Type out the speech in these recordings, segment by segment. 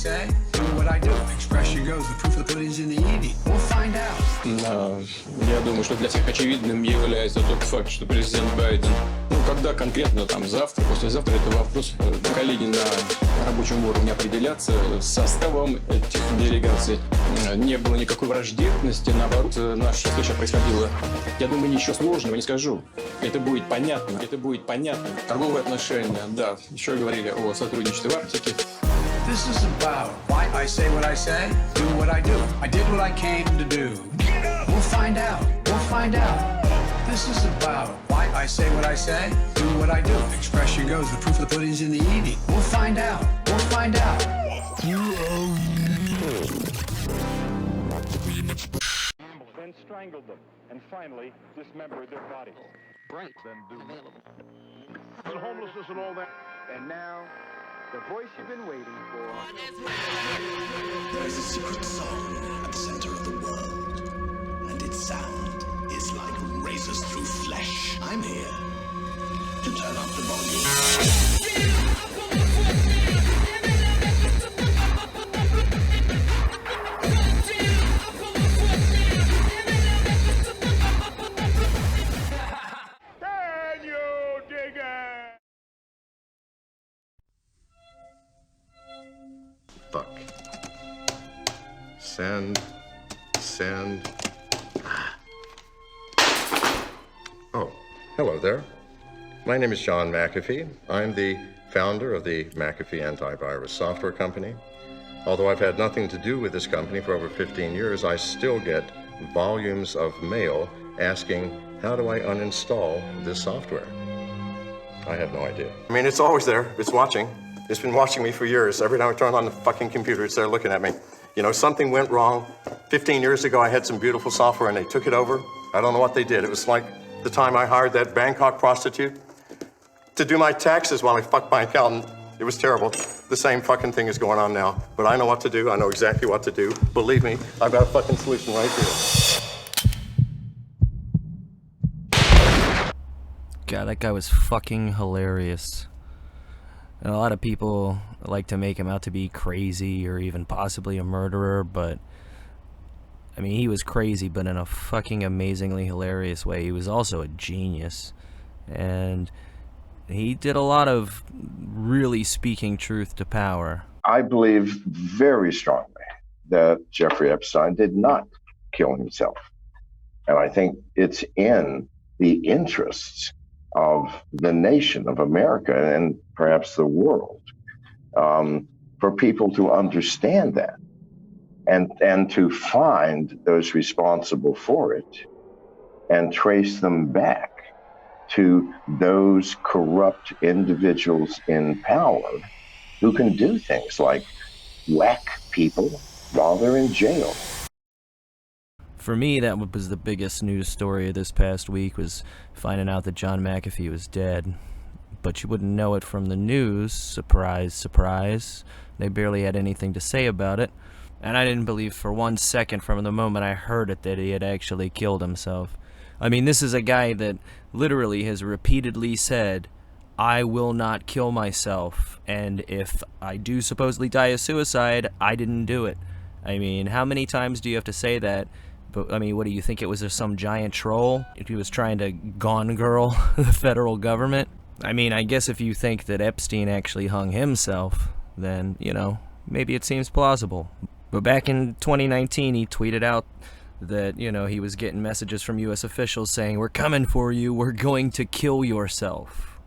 say, do what I do. Expression goes, the proof of the pudding's in the eating. We'll find out. Я думаю, что для всех очевидным является тот факт, что президент Байден, когда конкретно там завтра, послезавтра, это вопрос коллеги на рабочем уровне определяться с составом этих делегаций. Не было никакой враждебности, наоборот, наша встреча происходила. Я думаю, ничего сложного не скажу. Это будет понятно, Торговые отношения, да, еще говорили о сотрудничестве в Арктике. This is about why I say what I say, do what I do. I did what I came to do. We'll find out. This is about why I say what I say, do what I do. Expression goes, the proof of the pudding's in the eating. We'll find out. Then strangled them, and finally dismembered their bodies. Right. Then Available. and homelessness and all that. And now, the voice you've been waiting for. There is a secret song at the center of the world, and its sound is like razors through flesh. I'm here to turn up the volume. Can you dig it? Fuck. Send. Oh, hello there. My name is John McAfee. I'm the founder of the McAfee Antivirus Software Company. Although I've had nothing to do with this company for over 15 years, I still get volumes of mail asking, how do I uninstall this software? I have no idea. I mean, it's always there. It's watching. It's been watching me for years. Every time I turn on the fucking computer, it's there looking at me. You know, something went wrong. 15 years ago, I had some beautiful software and they took it over. I don't know what they did. It was like the time I hired that Bangkok prostitute to do my taxes while I fucked my accountant. It was terrible. The same fucking thing is going on now. But I know what to do. I know exactly what to do. Believe me, I've got a fucking solution right here. God, that guy was fucking hilarious. And a lot of people like to make him out to be crazy or even possibly a murderer, but I mean, he was crazy, but in a fucking amazingly hilarious way. He was also a genius, and he did a lot of really speaking truth to power. I believe very strongly that Jeffrey Epstein did not kill himself. And I think it's in the interests of the nation of America and perhaps the world for people to understand that and to find those responsible for it and trace them back to those corrupt individuals in power who can do things like whack people while they're in jail. For me, that was the biggest news story of this past week, was finding out that John McAfee was dead. But you wouldn't know it from the news. Surprise, surprise. They barely had anything to say about it. And I didn't believe for 1 second from the moment I heard it that he had actually killed himself. I mean, this is a guy that literally has repeatedly said, I will not kill myself, and if I do supposedly die of suicide, I didn't do it. I mean, how many times do you have to say that? But, I mean, what do you think, it was some giant troll? If he was trying to Gone Girl the federal government? I mean, I guess if you think that Epstein actually hung himself, then, you know, maybe it seems plausible. But back in 2019, he tweeted out that, you know, he was getting messages from U.S. officials saying, we're coming for you, we're going to kill yourself.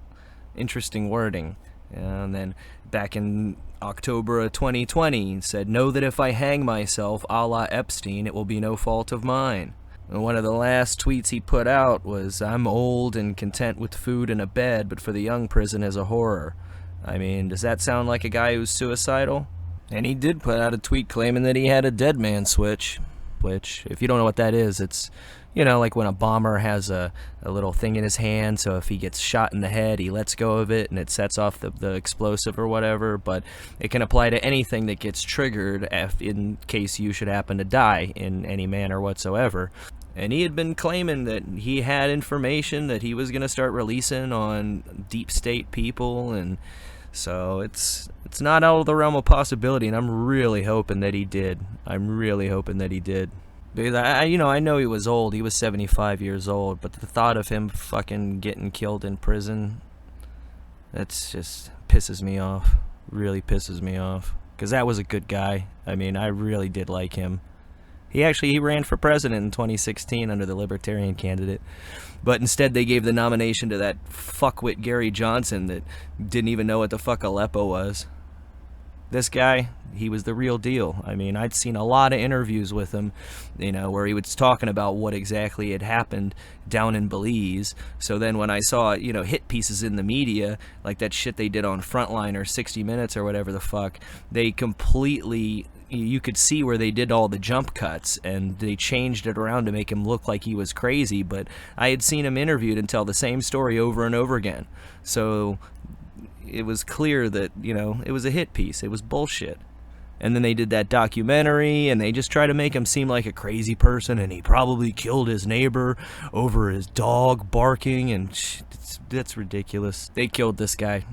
Interesting wording. And then back in October of 2020, he said, know that if I hang myself a la Epstein, it will be no fault of mine. And one of the last tweets he put out was, I'm old and content with food and a bed, but for the young prison is a horror. I mean, does that sound like a guy who's suicidal? And he did put out a tweet claiming that he had a dead man switch, which, if you don't know what that is, it's, you know, like when a bomber has a little thing in his hand, so if he gets shot in the head, he lets go of it and it sets off the explosive or whatever, but it can apply to anything that gets triggered in case you should happen to die in any manner whatsoever. And he had been claiming that he had information that he was going to start releasing on deep state people and So it's not out of the realm of possibility, and I'm really hoping that he did. Because I know he was old. He was 75 years old, but the thought of him fucking getting killed in prison, that's just pisses me off. Really pisses me off. Because that was a good guy. I mean, I really did like him. He ran for president in 2016 under the Libertarian candidate. But instead they gave the nomination to that fuckwit Gary Johnson that didn't even know what the fuck Aleppo was. This guy, he was the real deal. I mean, I'd seen a lot of interviews with him, where he was talking about what exactly had happened down in Belize. So then when I saw, hit pieces in the media, like that shit they did on Frontline or 60 Minutes or whatever the fuck, they completely, you could see where they did all the jump cuts, and they changed it around to make him look like he was crazy. But I had seen him interviewed and tell the same story over and over again. So it was clear that, it was a hit piece. It was bullshit. And then they did that documentary, and they just try to make him seem like a crazy person, and he probably killed his neighbor over his dog barking, and that's ridiculous. They killed this guy.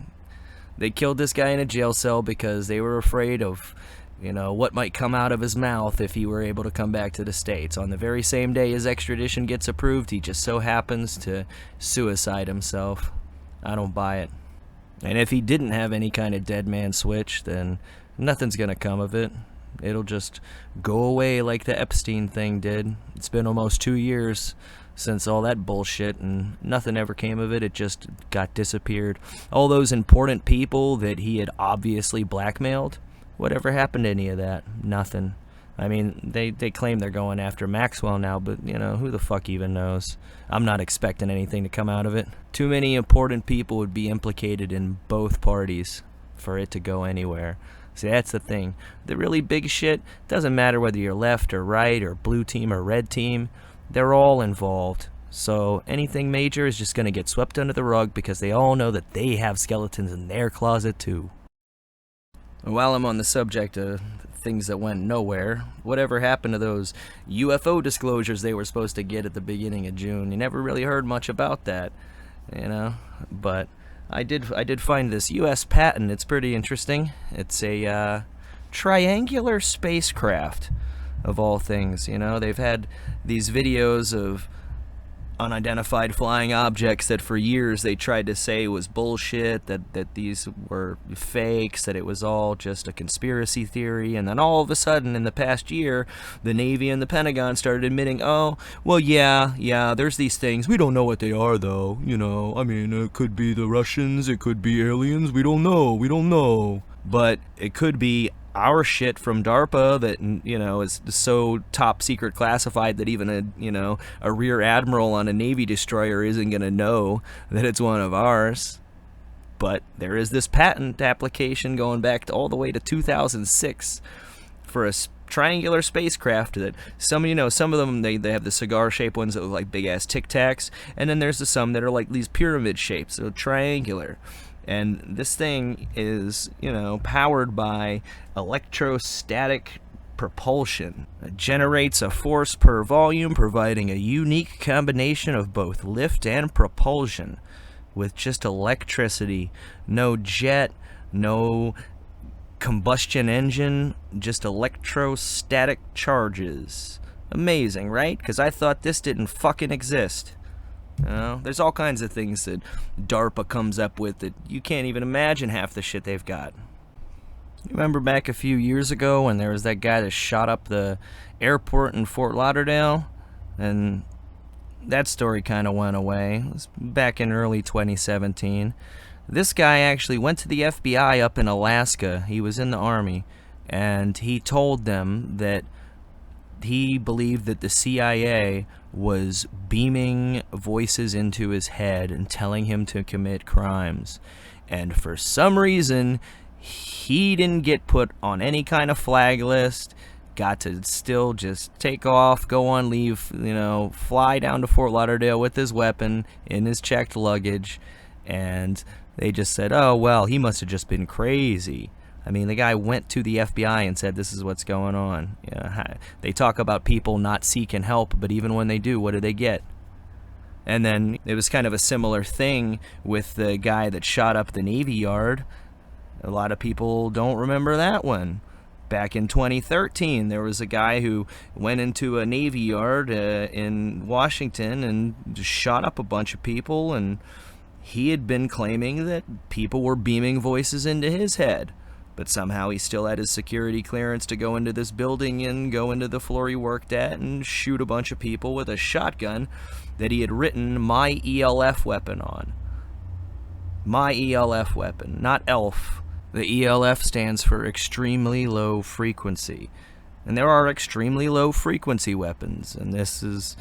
They killed this guy in a jail cell because they were afraid of, what might come out of his mouth if he were able to come back to the States. On the very same day his extradition gets approved, he just so happens to suicide himself. I don't buy it. And if he didn't have any kind of dead man switch, then nothing's gonna come of it. It'll just go away like the Epstein thing did. It's been almost 2 years since all that bullshit, and nothing ever came of it. It just got disappeared. All those important people that he had obviously blackmailed, whatever happened to any of that? Nothing. I mean, they claim they're going after Maxwell now, but, who the fuck even knows? I'm not expecting anything to come out of it. Too many important people would be implicated in both parties for it to go anywhere. See, that's the thing. The really big shit, doesn't matter whether you're left or right or blue team or red team, they're all involved. So anything major is just going to get swept under the rug because they all know that they have skeletons in their closet too. While I'm on the subject of things that went nowhere, whatever happened to those UFO disclosures they were supposed to get at the beginning of June? You never really heard much about that, but I did find this U.S. patent. It's pretty interesting. It's a triangular spacecraft, of all things. They've had these videos of unidentified flying objects that for years they tried to say was bullshit, that these were fakes, that it was all just a conspiracy theory. And then all of a sudden in the past year, the Navy and the Pentagon started admitting, oh, well, yeah, there's these things. We don't know what they are, though. I mean, it could be the Russians, it could be aliens. We don't know. But it could be our shit from DARPA that, is so top secret classified that even a rear admiral on a Navy destroyer isn't going to know that it's one of ours. But there is this patent application going back all the way to 2006 for a triangular spacecraft that some of them, they have the cigar-shaped ones that look like big-ass Tic Tacs, and then there's some that are like these pyramid shapes, so triangular. And this thing is, powered by electrostatic propulsion. It generates a force per volume, providing a unique combination of both lift and propulsion with just electricity. No jet, no combustion engine, just electrostatic charges. Amazing, right? Because I thought this didn't fucking exist. There's all kinds of things that DARPA comes up with that you can't even imagine half the shit they've got. You remember back a few years ago when there was that guy that shot up the airport in Fort Lauderdale? And that story kind of went away. It was back in early 2017. This guy actually went to the FBI up in Alaska. He was in the Army. And he told them that he believed that the CIA was beaming voices into his head and telling him to commit crimes. And for some reason, he didn't get put on any kind of flag list, got to still just take off, go on leave, fly down to Fort Lauderdale with his weapon in his checked luggage. And they just said, oh, well, he must have just been crazy. I mean, the guy went to the FBI and said, this is what's going on. They talk about people not seeking help, but even when they do, what do they get? And then it was kind of a similar thing with the guy that shot up the Navy Yard. A lot of people don't remember that one. Back in 2013, there was a guy who went into a Navy yard in Washington and just shot up a bunch of people, and he had been claiming that people were beaming voices into his head. But somehow he still had his security clearance to go into this building and go into the floor he worked at and shoot a bunch of people with a shotgun that he had written My ELF weapon on. My ELF weapon, not ELF. The ELF stands for extremely low frequency. And there are extremely low frequency weapons, and this has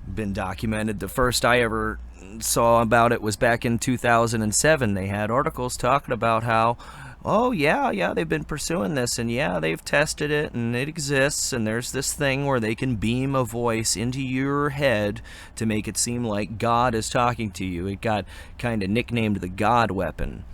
been documented. The first I ever saw about it was back in 2007. They had articles talking about how, oh yeah, they've been pursuing this, and yeah, they've tested it, and it exists, and there's this thing where they can beam a voice into your head to make it seem like God is talking to you. It got kind of nicknamed the God weapon.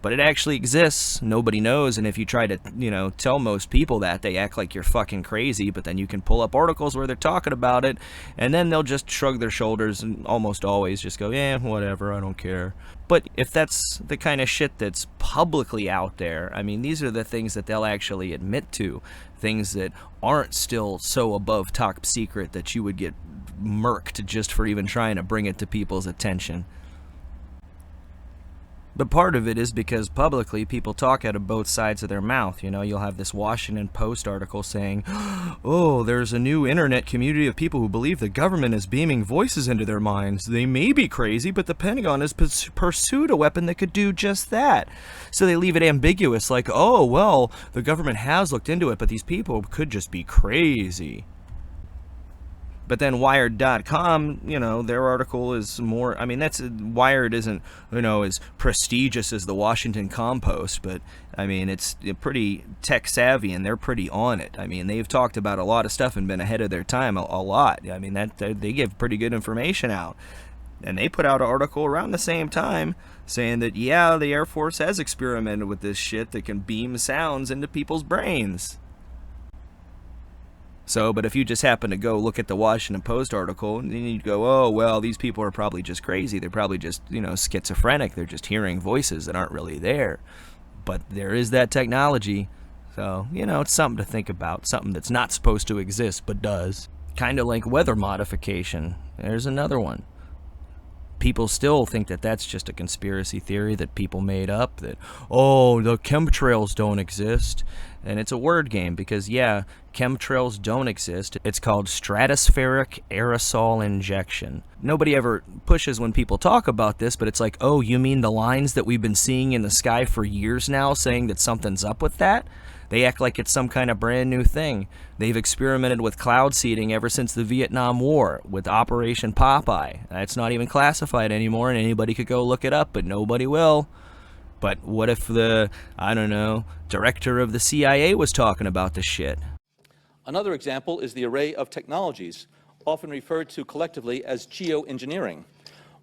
But it actually exists. Nobody knows, and if you try to, tell most people that, they act like you're fucking crazy, but then you can pull up articles where they're talking about it, and then they'll just shrug their shoulders and almost always just go, yeah, whatever, I don't care. But if that's the kind of shit that's publicly out there, I mean, these are the things that they'll actually admit to, things that aren't still so above top secret that you would get murked just for even trying to bring it to people's attention. But part of it is because publicly people talk out of both sides of their mouth. You'll have this Washington Post article saying, oh, there's a new internet community of people who believe the government is beaming voices into their minds. They may be crazy, but the Pentagon has pursued a weapon that could do just that. So they leave it ambiguous, like, oh, well, the government has looked into it, but these people could just be crazy. But then Wired.com, their article is more, Wired isn't, as prestigious as the Washington Compost, but, it's pretty tech savvy, and they're pretty on it. They've talked about a lot of stuff and been ahead of their time a lot. They give pretty good information out. And they put out an article around the same time saying that, yeah, the Air Force has experimented with this shit that can beam sounds into people's brains. So, but if you just happen to go look at the Washington Post article, and then you'd go, oh, well, these people are probably just crazy. They're probably just, schizophrenic. They're just hearing voices that aren't really there. But there is that technology. So, it's something to think about. Something that's not supposed to exist, but does. Kind of like weather modification. There's another one. People still think that that's just a conspiracy theory that people made up, that, oh, the chemtrails don't exist. And it's a word game because, yeah, chemtrails don't exist. It's called stratospheric aerosol injection. Nobody ever pushes when people talk about this, but it's like, oh, you mean the lines that we've been seeing in the sky for years now saying that something's up with that? They act like it's some kind of brand new thing. They've experimented with cloud seeding ever since the Vietnam War with Operation Popeye. That's not even classified anymore, and anybody could go look it up, but nobody will. But what if the, director of the CIA was talking about this shit? Another example is the array of technologies, often referred to collectively as geoengineering.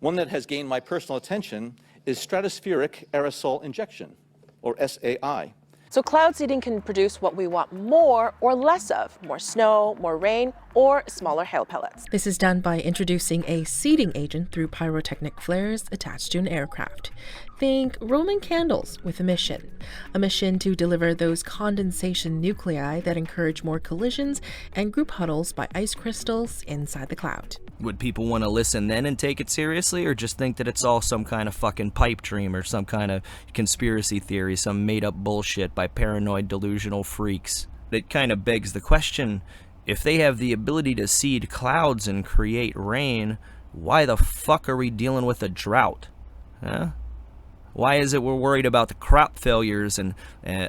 One that has gained my personal attention is stratospheric aerosol injection, or SAI. So cloud seeding can produce what we want more or less of, more snow, more rain, or smaller hail pellets. This is done by introducing a seeding agent through pyrotechnic flares attached to an aircraft. Think Roman candles with a mission to deliver those condensation nuclei that encourage more collisions and group huddles by ice crystals inside the cloud. Would people want to listen then and take it seriously, or just think that it's all some kind of fucking pipe dream or some kind of conspiracy theory, some made-up bullshit by paranoid delusional freaks? It kind of begs the question, if they have the ability to seed clouds and create rain, why the fuck are we dealing with a drought? Huh? Why is it we're worried about the crop failures and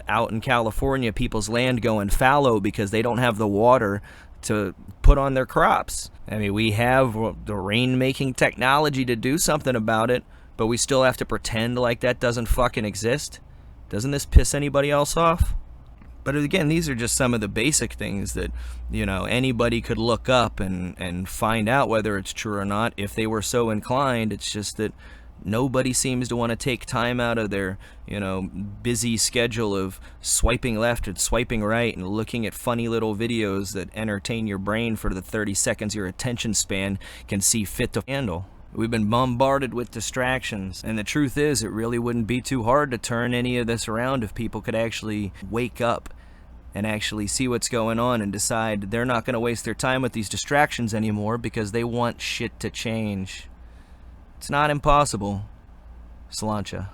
out in California people's land going fallow because they don't have the water to put on their crops? We have the rain-making technology to do something about it, but we still have to pretend like that doesn't fucking exist? Doesn't this piss anybody else off? But again, these are just some of the basic things that, anybody could look up and find out whether it's true or not if they were so inclined. It's just that nobody seems to want to take time out of their, busy schedule of swiping left and swiping right and looking at funny little videos that entertain your brain for the 30 seconds your attention span can see fit to handle. We've been bombarded with distractions, and the truth is, it really wouldn't be too hard to turn any of this around if people could actually wake up and actually see what's going on and decide they're not going to waste their time with these distractions anymore because they want shit to change. It's not impossible. Sláinte.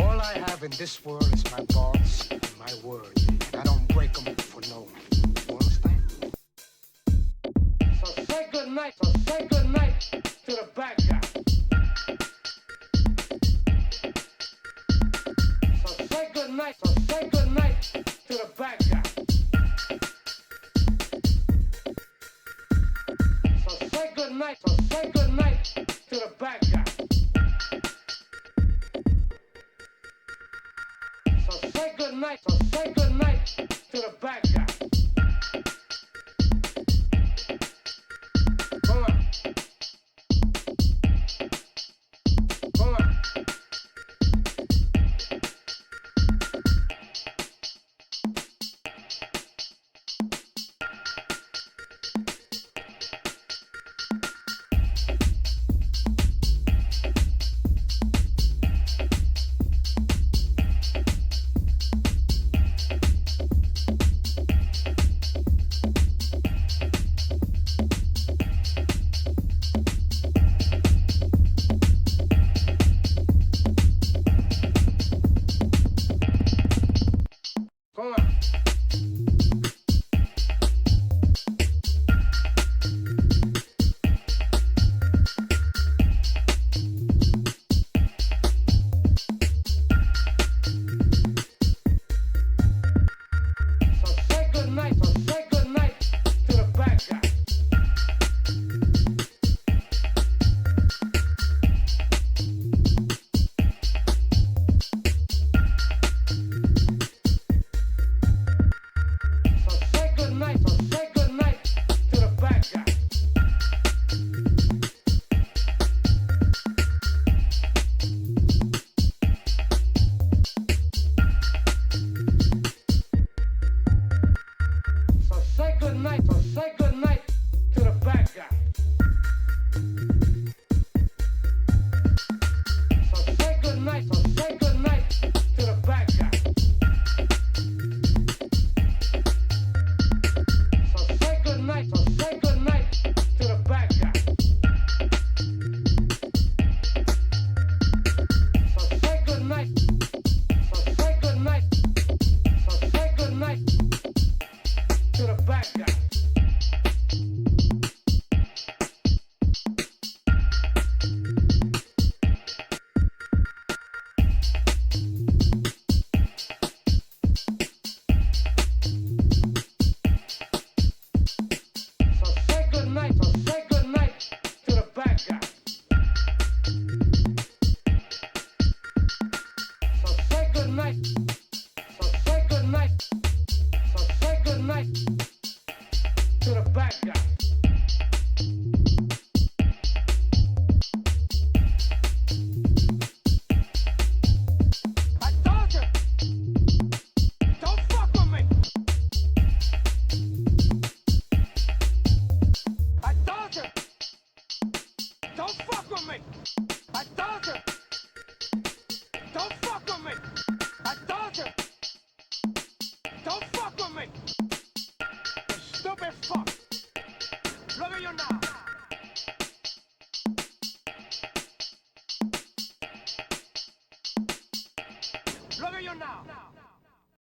All I have in this world is my balls and my word, and I don't break them for no one. You understand? So say good night to the bad guy. So say good night to the bad guy. So say good night to the bad guy. So say good night to the bad guy. Come on. Come on. Come on. So say good night to the bad guy. So say good night to the bad guy. So say good night to the bad guy. So say good night to the bad guy. So say good night to the bad guy. So say good night to the bad guy. So say good night to the bad guy. So say good night to the bad guy. I told you, don't fuck with me. I told you, don't fuck with me. I told you, don't fuck with me. I told you, don't fuck with me. You stupid fuck. Look at you now. Look at you now.